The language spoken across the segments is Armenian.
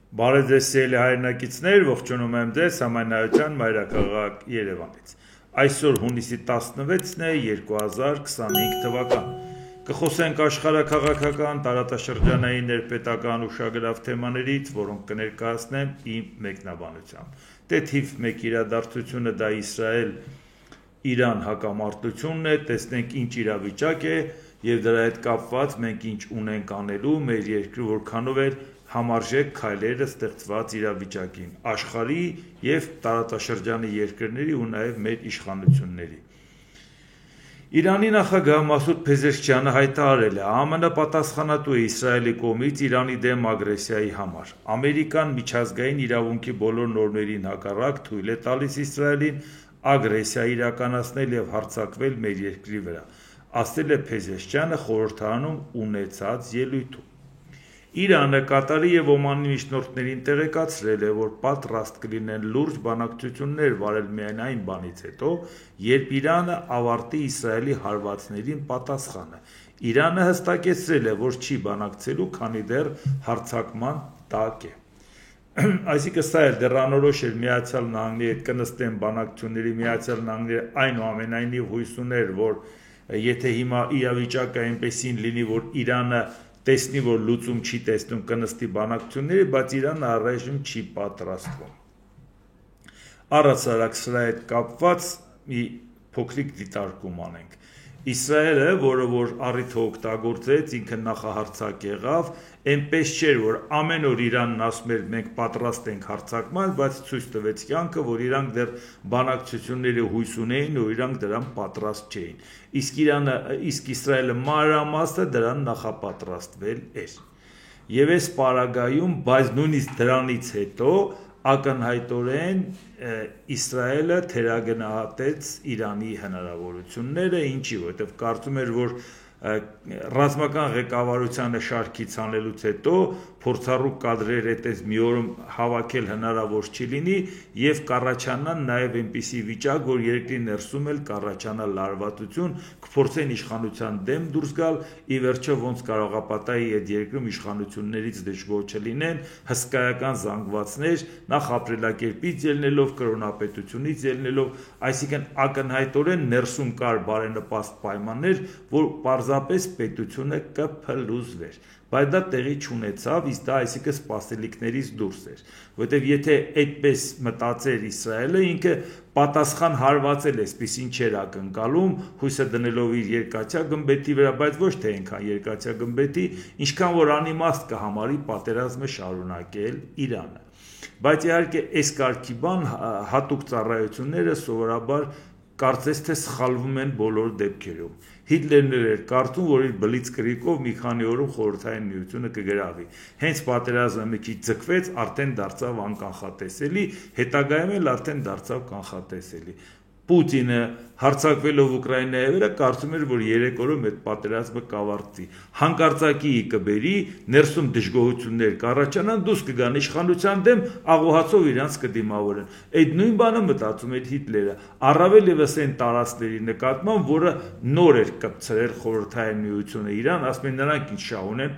Բարև ձեզ սիրելի հայրենակիցներ, ողջունում եմ ձեզ համայնայության մայրաքաղաք Երևանից։ Այսօր հունիսի 16-ն է 2025 թվական։ Կխոսենք աշխարհաքաղաքական, տարածաշրջանային, ներպետական ուշագրավ թեմաներից, որոնք կներկայացնեմ իմ մեկնաբանությամբ։ Դե թիվ 1 իրադարձությունը դա Իսրայել-Իրան հակամարտությունն է, տեսնենք ինչ իրավիճակ է եւ դրա հետ կապված մենք ինչ ունենք անելու մեր երկրի որքանով էր համարժեք քայլերը ստեղծված իրավիճակին, աշխարհի եւ տարածաշրջանի երկրների ու նաեւ մեր իշխանությունների։ Իրանի նախագահ Մասուդ Փեզեշքյանը հայտարարել է, ԱՄՆ պատասխանատու է Իսրայելի կողմից Իրանի դեմ ագրեսիայի համար։ Ամերիկան միջազգային իրավունքի բոլոր նորմերին հակառակ թույլ է տալիս Իսրայելին ագրեսիա իրականացնել եւ հարձակվել մեր երկրի վրա, ասել է Փեզեշքյանը խորհրդարանում ունեցած ելույթում։ Իրանը Կատարի եւ Օմանի միջնորդներին տեղեկացրել է, որ պատրաստ կլինեն լուրջ բանակցություններ վարել միայն այն բանից հետո, երբ Իրանը ավարտի Իսրայելի հարվածներին պատասխանը։ Իրանը հստակեցրել է, որ չի բանակցելու, քանի դեռ հարձակման տակ է։ Այսինքն սա էլ դեռ անորոշ էր Միացյալ Նահանգների հետ կնստեն բանակցությունների Միացյալ Նահանգները այնուամենայնիվ հույս ուներ, որ եթե հիմա իրավիճակը այնպեսին լինի, որ Իրանը տեսնի, որ լուծում չի տեսնում կնստի բանակցությունների, բայց Իրանը առայժմ չի պատրաստվում։ Առհասարակ սրա հետ կապված մի փոքրիկ դիտարկում անենք։ Իսրայելը, որը որ առիթը օգտագործեց, ինքը նախահարձակ եղավ, այնպես չէր, որ ամեն օր Իրանն ասում էր մենք պատրաստ ենք հարձակման, բայց ցույց տվեց կյանքը, որ իրանք դեռ բանակցությունների հույս ունեին ու իրանք դրան պատրաստ չէին։ Իսկ Իսրայելը մանրամասը դրան նախապատրաստվել էր։ Եվ այս պարագայում, բայց նույնիսկ դրանից հետո ակնհայտորեն Իսրայելը թերագնահատեց Իրանի հնարավորությունները, ինչի, որովհետև կարծում էր, որ ռազմական ղեկավարությանը շարքից անելուց հետո փորձառու կադրեր այդպես մի օրում հավաքել հնարավոր չի լինի եւ կառաջանա նաեւ այնպիսի վիճակ, որ երկրի ներսում էլ կառաջանա լարվածություն, կփորձեն իշխանության դեմ դուրս գալ, ի վերջո ոնց կարող ապատայի այդ երկրում իշխանություններից դժգոհ չլինեն, հսկայական զանգվածներ, նախ ապրելակերպից ելնելով, կրոնապետությունից ելնելով, այսինքն ակնհայտորեն ներսում կար բարենպաստ պայմաններ, որ պարզապես պետությունը կփլուզվեր, բայց դա տեղի չունեցավ, իսկ դա այսինքն սպասելիքներից դուրս էր, որովհետև եթե այդպես մտածեր Իսրայելը, ինքը պատասխան հարվածել էսպիսին չէր ակնկալում, հույսը դնելով իր երկաթյա գմբեթի վրա, բայց ոչ թե այնքան երկաթյա գմբեթի, ինչքան որ անիմաստ կհամարի պատերազմը շարունակել Իրանը։ Բայց իհարկե այս կարգի բան հատուկ ծառայությունները սովորաբար կարծես թե սխալվում են բոլոր դեպքերում։ Հիտլերն էր կարծում, որ իր բլիցկրիգով մի քանի օրում խորհրդային միությունը կգրավի։ Հենց պատերազմը մի քիչ ձգվեց, արդեն դարձավ անկանխատեսելի, հետագայում էլ արդեն դարձավ կանխատեսելի։ Պուտինը հարձակվելով Ուկրաինայի վրա կարծում էր, որ 3 օրում այդ պատերազմը կավարտվի։ Հանկարծակի կբերի, ներսում դժգոհություններ կառաջանան, դուրս կգան իշխանության դեմ, աղոհացով իրանց կդիմավորեն։ Այդ նույն բանը մտածում էր Հիտլերը, առավել եւս այն տարածքների նկատմամբ, որը նոր էր կպցրել խորհրդային միությունը Իրան, ասում են նրանք ինչ շահ ունեն,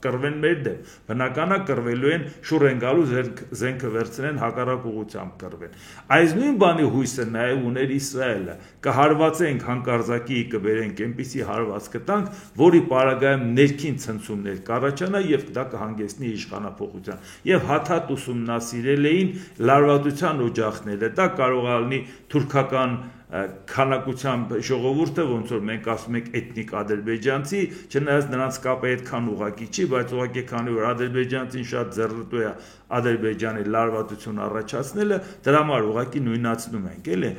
կռվեն մեր դեմ, բնականա կռվելու են, շուռ են գալու զենքը վերցնեն հակառակ ուղղությամբ կռվեն։ Այս նույն բանի հույսը նաև ուներ Իսրայելը, կհարվածենք հանկարծակի կբերենք այնպիսի հարված կտանք, որի պարագայում ներքին ցնցումներ կառաջանա եւ դա կհանգեցնի իշխանափոխության։ Եվ հաթաթ ուսումնասիրել էին լարվածության օջախները, դա կարող է լինի թուրքական քանակությամբ ժողովուրդը, ոնց որ մենք ասում ենք էթնիկ ադրբեջանցի, չնայած նրանց կապը այդքան ուղղակի չի, բայց ուղղակի քանի որ ադրբեջանցին շատ ձեռնտու է Ադրբեջանի լարվածություն առաջացնելը, դրա համար ուղղակի նույնացնում ենք, էլի։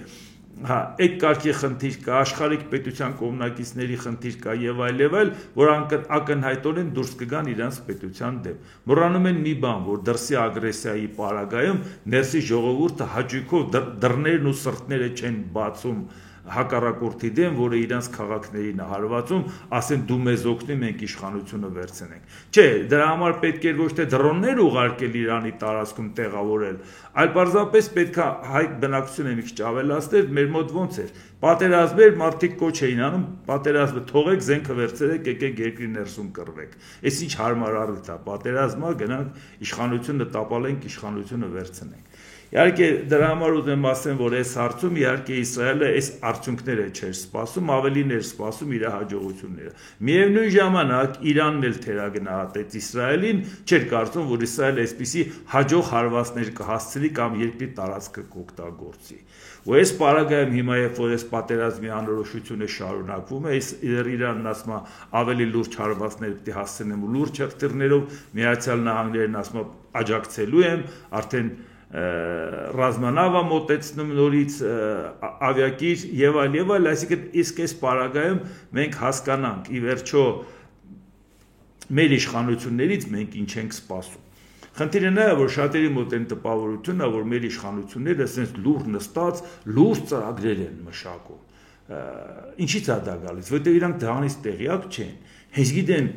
Հա, այդ կարգի խնդիր կա, աշխարհիկ պետության կողմնակիցների խնդիր կա եւ այլ, որ ակնհայտորեն դուրս կգան իրանց պետության դեմ։ Մոռանում են մի բան, որ դրսի ագրեսիայի պարագայում ներսի ժողովուրդը հաճույքով դռներն ու սրտները չեն բացում հակառակորդի դեմ, որը իրանց քաղաքներին է հարվածում, ասեն դու մեզ օգնի, մենք իշխանությունը վերցնենք։ Չէ, դրա համար պետք է ոչ թե դրոններ ուղարկել Իրանի տարածքում տեղավորել, այլ պարզապես պետք է հայ բնակչությունը մի քիչ ավելացնել, մեր մոտ ոնց էր, Պատերազմեր մարդիկ կոչ էին անում, պատերազմը թողեք, զենքը վերցրեք, եկեք երկրի ներսում կռվեք։ Այս ինչ հարմար առիթ է, պատերազմը գնանք իշխանությունը տապալենք, իշխանությունը վերցնենք։ Իհարկե դրա համար ուզեմ ասեմ, որ այս հարցում իհարկե Իսրայելը այս արդյունքները չէր սպասում, ավելին էր սպասում իր հաջողությունները։ Միևնույն ժամանակ Իրանն էլ թերագնահատեց Իսրայելին, չէր կարծում, որ Իսրայելը այսպիսի հաջող հարվածներ կհասցնի կամ երկրի տարածքը կօգտագործի։ Ու այս պարագայում հիմա երբ որ այս պատերազմի անորոշությունը շարունակվում է, Իրանն ասում է ավելի լուրջ հարվածներ պիտի հասցնեմ ու լուրջ հրթիռներով, Միացյալ Նահանգներն ասում է աջակցելու եմ, արդեն ռազմանավա մոտեցնում նորից ավիակիր եւ այլ, այսինքն իսկ այս պարագայում մենք հասկանանք ի վերջո մեր իշխանություններից մենք ինչ ենք սպասում։ Խնդիրը նա է, որ շատերի մոտ են տպավորությունն է, որ մեր իշխանությունները ասենց լուրջ նստած, լուրջ ծրագրեր են մշակում։ Ինչի՞ց է դա գալիս, որտեղ իրանք դրանից տեղյակ չեն։ Հենց գիտեն,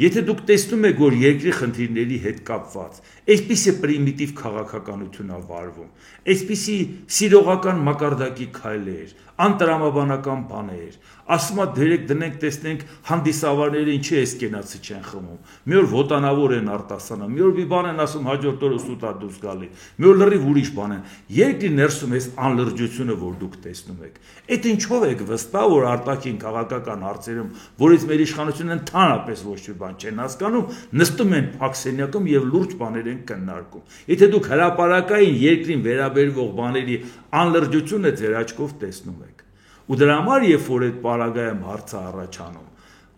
եթե դուք տեսնում եք, որ երկրի խնդիրների հետ կապված այսպիսի պրիմիտիվ քաղաքականություն է վարվում, այսպիսի սիրողական մակարդակի քայլեր, անտրամաբանական բաներ, ասում է դերեք դնենք տեսնենք հանդիսավարները ինչի էս կենացի չեն խմում, մի օր ոտանավոր են արտասանում, մի օր մի բան են ասում հաջորդ օրը սուտ է դուրս գալի, մի օր լրիվ ուրիշ բան են, երկրի ներսում էս անլրջությունը, որ դուք տեսնում եք, այդ ինչով եք վստահ, որ արտաքին քաղաքական հարցերում, որից մեր իշխանությունն ընդհանրապես ոչ մի բան չեն հասկանում, նստում են փակսենյակում եւ լուրջ բաներ են քննարկում։ Եթե դուք հրապարակային երկրին վերաբերվող բաների անլրջությունը ձեր աչքով տեսնում եք, ու դրա համար երբ որ այդ պարագայում հարցը առաջանում,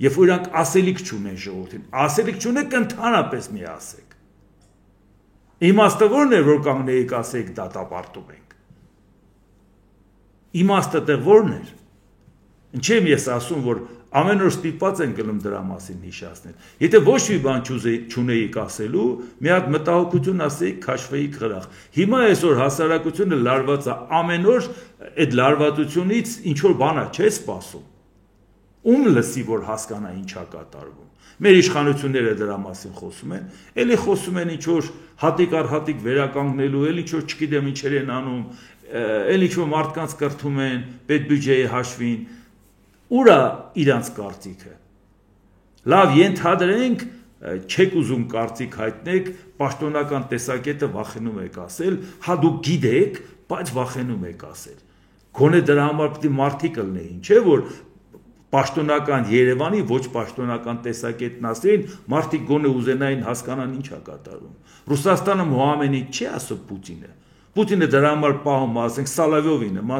երբ որ իրանք ասելիք չունեն ժողովրդին, ասելիք չունեք ընդհանրապես մի ասեք։ Իմաստը ո՞րն է, որ կանգնեիք ասեիք դատապարտում ենք։ Իմաստը տեղ ո՞րն էր։ Ինչեմ ես ասում, որ ամեն օր ստիպված են գնում դրա մասին հիշացնել։ Եթե ոչ մի բան չունեիք ասելու, մի հատ մտահոգություն ասեիք, քաշվեիք խրախ։ Հիմա այսօր հասարակությունը լարված է, ամեն օր այդ լարվածությունից ինչ որ բան է, չէ՞ սպասում։ Ում լսի, որ հասկանա ինչա կատարվում։ Մեր իշխանությունները դրա մասին խոսում են, էլի խոսում են ինչ որ հատիկ առ հատիկ վերականգնելու, էլի ինչ որ չգիտեմ ինչեր են անում, էլի ինչ որ մարդկանց կրթում են, պետբյուջեի հաշվին։ Ուրա իրանց կարծիքը։ Լավ, ենթադրենք, չեք ուզում կարծիք հայտնեք, պաշտոնական տեսակետը վախենում եք ասել, հա դուք գիտեք, բայց վախենում եք ասել։ Գոնե դրա համար պիտի մարդիկ ելնեին, չէ՞ որ պաշտոնական Երևանի ոչ պաշտոնական տեսակետն ասեին, մարդիկ գոնե ուզենային հասկանան ինչա կատարվում։ Ռուսաստանը Մոհամեդի չի ասում Պուտինը։ Պուտինը դրա համար պահում, ասենք Սալավյովի նման,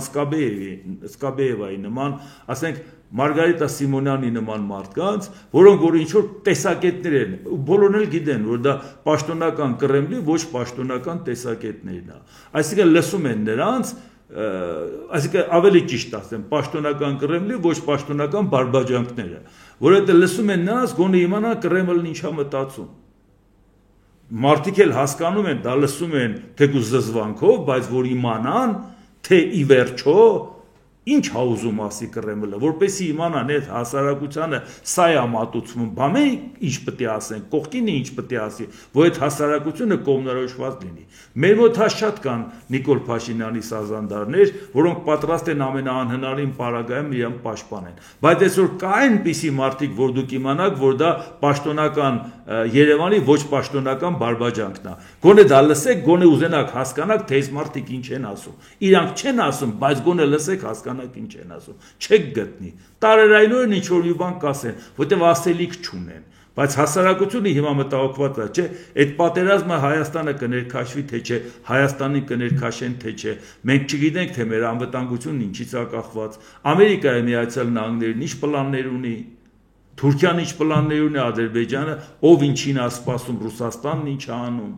Սկաբեևայի նման, ասենք Մարգարիտա Սիմոնյանի նման մարդկանց, որոնք որ ինչ-որ տեսակետներ են, բոլորն էլ գիտեն, որ դա պաշտոնական Կրեմլի ոչ պաշտոնական տեսակետներն է։ Այսինքն լսում են նրանց, այսինքն ավելի ճիշտ ասեմ, պաշտոնական Կրեմլի ոչ պաշտոնական բարբաջանքները, որովհետև լսում են նրանց, գոնե իմանան Կրեմլն ինչա մտածում։ Մարդիկ էլ հասկանում են, դա լսում են թեկուզ զզվանքով, բայց որ իմանան, թե ի վերջո ինչ հա ուզում ասի Կրեմլը, որպեսզի իմանան այդ հասարակությանը սա է մատուցվում, բամե ինչ պետք է ասեն, կողքինը ինչ պետք է ասի, որ այդ հասարակությունը կողմնորոշված լինի։ Մեր մոտ հա շատ կան Նիկոլ Փաշինյանի սազանդարներ, որոնք պատրաստ են ամենաանհնարին պարագայում իրեն պաշտպանեն։ Բայց այսօր կա այնպիսի մարդիկ, որ դուք իմանաք, որ դա պաշտոնական Երևանի ոչ պաշտոնական բարբաջանքն է։ Գոնե դա լսեք, գոնե ուզենաք հասկանաք, թե այս մարդիկ ինչ են ասում։ Իրանք չեն ասում, բայց գոնե լսեք, հասկանաք ինչ են ասում։ Չեք գտնի։ Տարերայնորեն ինչ որ մի բան կասեն, որտեղ ասելիք չունեն։ Բայց հասարակությունը հիմա մտահոգված է, չէ՞, այդ պատերազմը Հայաստանը կներքաշվի, թե չէ, Հայաստանին կներքաշեն, թե չէ։ Մենք չգիտենք, թե մեր անվտանգությունն ինչից է կախված։ Ամերիկայի Միացյալ Նահանգներն ինչ պլաններ ունի։ Թուրքիան ինչ պլաններ ունի, Ադրբեջանը, ով ինչին է սպասում, Ռուսաստանն ինչ է անում։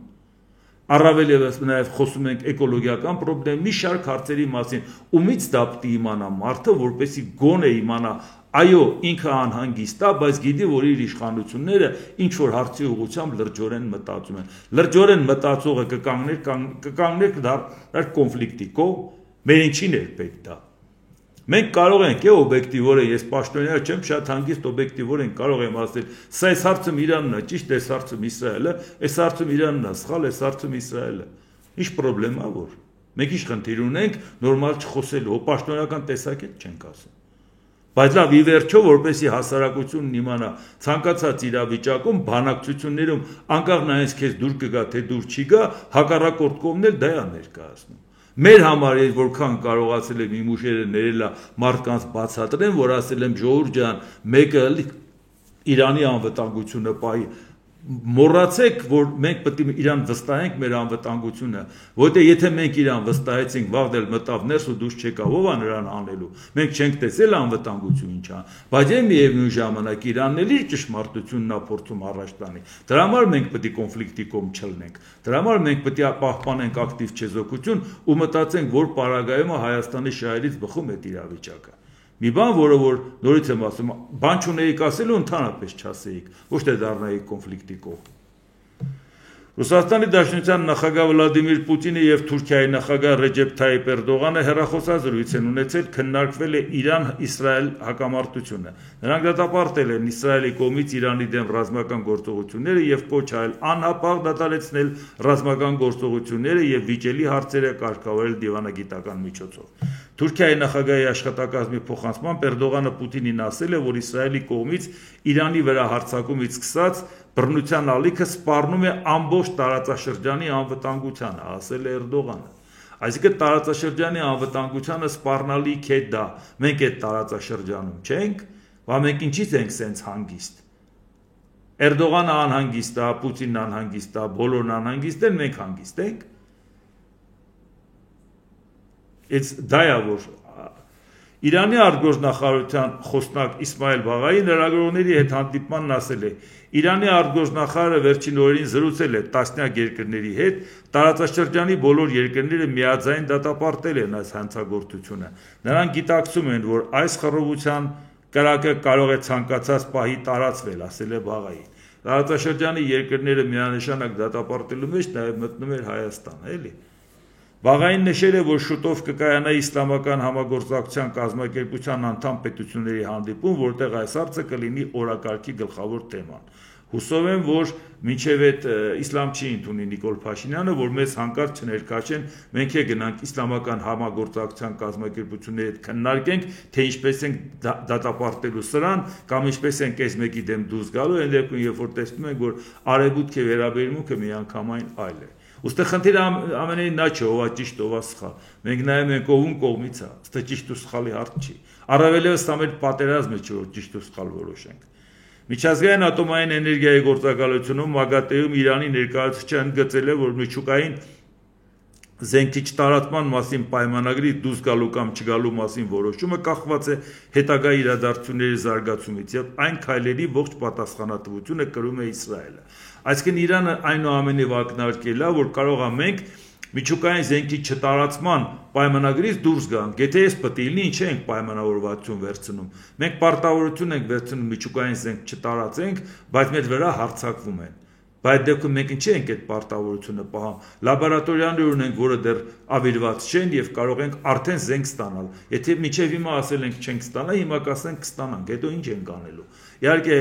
Առավել ևս նաև խոսում ենք էկոլոգիական խնդրի, մի շարք հարցերի մասին, ումից դա պիտի իմանա մարդը, որպեսզի գոնե իմանա, այո, ինքը անհանգիստ է, բայց գիտի, որ իր իշխանությունները ինչ որ հարցի ուղղությամբ լրջորեն մտածում են։ Լրջորեն մտածողը կկանգներ դառնալ կոնֆլիկտի կողմ, մեր ինչին է պետք դա։ Մենք կարող ենք օբյեկտիվորեն, ես պաշտոնյա չեմ, շատ հանգիստ օբյեկտիվորեն կարող եմ ասել, սա այս հարցում Իրանն է, ճիշտ, այս հարցում Իսրայելը, այս հարցում Իրանն է, սխալ, այս հարցում Իսրայելը։ Ինչ խնդրեմ է որ։ Մենք ինչ խնդիր ունենք նորմալ չխոսելու, պաշտոնական տեսակետ չենք ասում։ Բայց լավ, ի վերջո, որպեսզի հասարակությունն իմանա ցանկացած իրավիճակում, բանակցություններում, անկախ նայած քեզ դուր կգա, թե դուր չի գա, հակառակորդ կողմն էլ դա է ներկայացնում։ Մեր համար ես որքան կարողացել եմ իմ ուժերը ներելա մարդկանց բացատրեմ, որ ասել եմ ժողովուրդ ջան, մեկը Իրանի անվտանգությունը պահի, մոռացեք, որ մենք պետք է իրան վստահենք մեր անվտանգությունը, որտեղ եթե մենք իրան վստահեցինք, վաղ էլ մտավ ներս ու դուրս չեկավ, ով է նրան անելու։ Մենք չենք տեսել անվտանգություն ինչա, բայց այն միևնույն ժամանակ Իրանն էլ իր ճշմարտությունն է փորձում առաջ տանի։ Դրա համար մենք պետք է կոնֆլիկտի կողմ չլինենք։ Դրա համար մենք պետք է պահպանենք ակտիվ չեզոքություն ու մտածենք, որ պարագայում Հայաստանի շահերից բխում է իրավիճակը։ Մի բան, որը որ նորից եմ ասում, բան չունեիք ասելու, ընդհանրապես չասեիք, ոչ թե դառնայիք կոնֆլիկտի կողմ։ Ռուսաստանի Դաշնության նախագահ Վլադիմիր Պուտինը եւ Թուրքիայի նախագահ Ռեջեփ Թայիփ Էրդողանը հեռախոսազրույց են ունեցել, քննարկվել է Իրան-Իսրայել հակամարտությունը։ Նրանք դատապարտել են Իսրայելի կողմից Իրանի դեմ ռազմական գործողությունները եւ կոչ արել անհապաղ դադարեցնել ռազմական գործողությունները եւ վիճելի հարցերը կարգավորել դիվանագիտական միջոցով։ Թուրքիայի նախագահի աշխատակազմի փոխանցմամբ Էրդողանը Պուտինին ասել է, որ Իսրայելի կողմից Իրանի վրա հարձակումից սկսած բռնության ալիքը սպառնում է ամբողջ տարածաշրջանի անվտանգությանը, ասել է Էրդողանը։ Այսինքն տարածաշրջանի անվտանգությանը սպառնալիք է դա։ Մենք այդ տարածաշրջանում չենք, բայց մենք ինչից ենք սենց հանգիստ։ Էրդողանը անհանգիստ է, Պուտինն անհանգիստ է, բոլորն անհանգիստ են, մենք հանգիստ ենք։ Դա է որ Իրանի արտգործնախարարության խոսնակ Իսմայել Բաղային լրագրողների հետ հանդիպմանն ասել է. Իրանի արտգործնախարարը վերջին օրերին զրուցել է տասնյակ երկրների հետ, տարածաշրջանի բոլոր երկրները միաձայն դատապարտել են այս հանցագործությունը։ Նրանք գիտակցում են, որ այս խռովության կրակը կարող է ցանկացած պահի տարածվել, ասել է Բաղային։ Տարածաշրջանի երկրները միանշանակ դատապարտելու մեջ նաև մտնում էր Հայաստանը, էլի։ Բաղային նշել է, որ շուտով կկայանա Իսլամական համագործակցության կազմակերպության անդամ պետությունների հանդիպում, որտեղ այս հարցը կլինի օրակարգի գլխավոր թեման։ Հուսով եմ, որ մինչև այդ իսլամ չի ընդունի Նիկոլ Փաշինյանը, որ մեզ հանկարծ չներկաչեն, մենք գնանք Իսլամական համագործակցության կազմակերպությունների հետ քննարկենք, թե ինչպես ենք դատապարտելու սրան, կամ ինչպես ենք այս մեկի դեմ դուրս գալու, այն դեպքում, երբ որ տեսնում ենք, որ արևմուտքի վերաբերմունքը միանգամայն այլ է։ Ուստի խնդիրը ամենայն նա չէ, ով է ճիշտ, ով է սխալ։ Մենք նայում ենք ով կողմից է, ստե ճիշտ ու սխալի հարց չի։ Առավելևս դա մեր պատերազմը չէ, որ ճիշտ ու սխալ որոշենք։ Միջազգային ատոմային էներգիայի գործակալությունում ՄԱԳԱՏԵ-ում Իրանի ներկայացուցիչը ընդգծել է, որ միջուկային զենքի չտարածման մասին պայմանագրի դուրս գալու կամ չգալու մասին որոշումը կախված է հետագա իրադարձությունների զարգացումից եւ այն քայլերի ողջ պատասխանատվությունը կրում է Իսրայելը։ Այսինքն Իրանը այնուամենայնիվ ակնարկել է, որ կարող է մենք միջուկային զենքի չտարածման պայմանագրից դուրս գանք, եթե ես պետք է լինի, ինչ ենք պայմանավորվածություն վերցնում։ Մենք պարտավորություն ենք վերցնում միջուկային զենք չտարածենք, բայց մեր վրա հարձակվում են։ Բայց դեպքում մենք ինչի ենք այդ պարտավորությունը պահում։ Լաբորատորիաներ ունենք, որը դեռ ավիրված չեն եւ կարող ենք արդեն զենք ստանալ։ Եթե մինչեւ հիմա ասել ենք չենք ստանա, հիմա կասենք կստանանք, հետո ինչ ենք անելու։ Իհարկե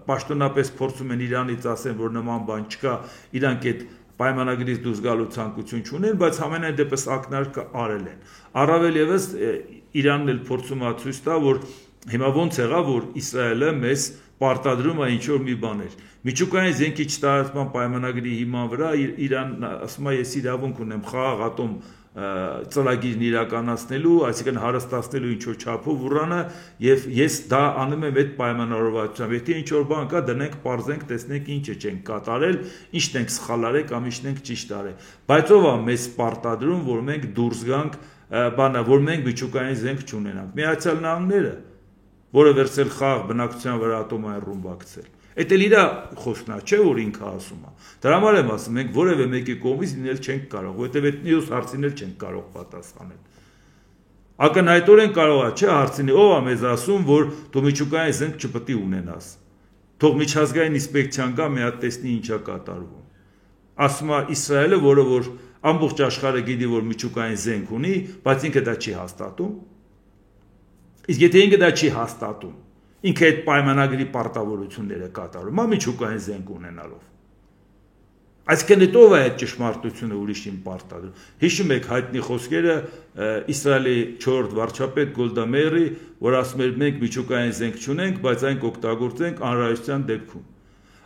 պաշտոնապես փորձում են Իրանից ասեն, որ նման բան չկա, իրանք այդ պայմանագրից դուրս գալու ցանկություն չունեն, բայց համենայն դեպս ակնարկը արել են։ Առավել եւս Իրանն էլ փորձում է ցույց տա, որ հիմա ոնց եղավ, որ Իսրայելը մեզ պարտադրում է ինչ-որ մի բաներ։ Միջուկային զենքի չտարածման պայմանագրի հիման վրա Իրանն ասում է, ես իրավունք ունեմ խաղաղ ատոմ ծրագիրն իրականացնելու, այսինքն հարստացնելու ինչ-որ չափով Ուրանը, եւ ես դա անում եմ այդ պայմանավորվածությամբ։ Եթե ինչ-որ բան կա, դնենք, պարզենք, տեսնենք ինչը չենք կատարել, ինչն ենք սխալ արել կամ ինչն ենք ճիշտ արել։ Բայց ով է մեզ պարտադրում, որ մենք դուրս գանք, որ մենք միջուկային զենք չունենանք։ Միացյալ Նահանգները, որը վերցել խաղ բնակչության վրա ատոմային ռումբակցել։ Այդ էլ իր խոսքն է, չէ՞ որ ինքը ասում է։ Դրա համար եմ ասում, մենք որևէ մեկի կողմից լինել չենք կարող, որովհետև այդ մյուս հարցին էլ չենք կարող պատասխանել։ Ակնհայտորեն կարող է, չէ՞, հարցինի ով է մեզ ասում, որ դու միջուկային զենք չպետք է ունենաս։ Թող միջազգային ինսպեկցիան գա, մի հատ տեսնի ինչ է կատարվում։ Ասում է Իսրայելը, որը որ ամբողջ աշխարհը գիտի, որ միջուկային զենք ունի, բայց ինքը դա չի հաստատում։ Իսկ եթե ինքը դա չի հաստատում, ինքը այդ պայմանագրի պարտավորությունները կատարում է միջուկային զենք ունենալով։ Այսինքն հետո է այդ ճշմարտությունը ուրիշին պարտադրում։ Հիշում եք հայտնի խոսքերը Իսրայելի 4-րդ վարչապետ Գոլդա Մեյրի, որ ասում էր մենք միջուկային զենք չունենք, բայց այն կօգտագործենք անհրաժեշտության դեպքում։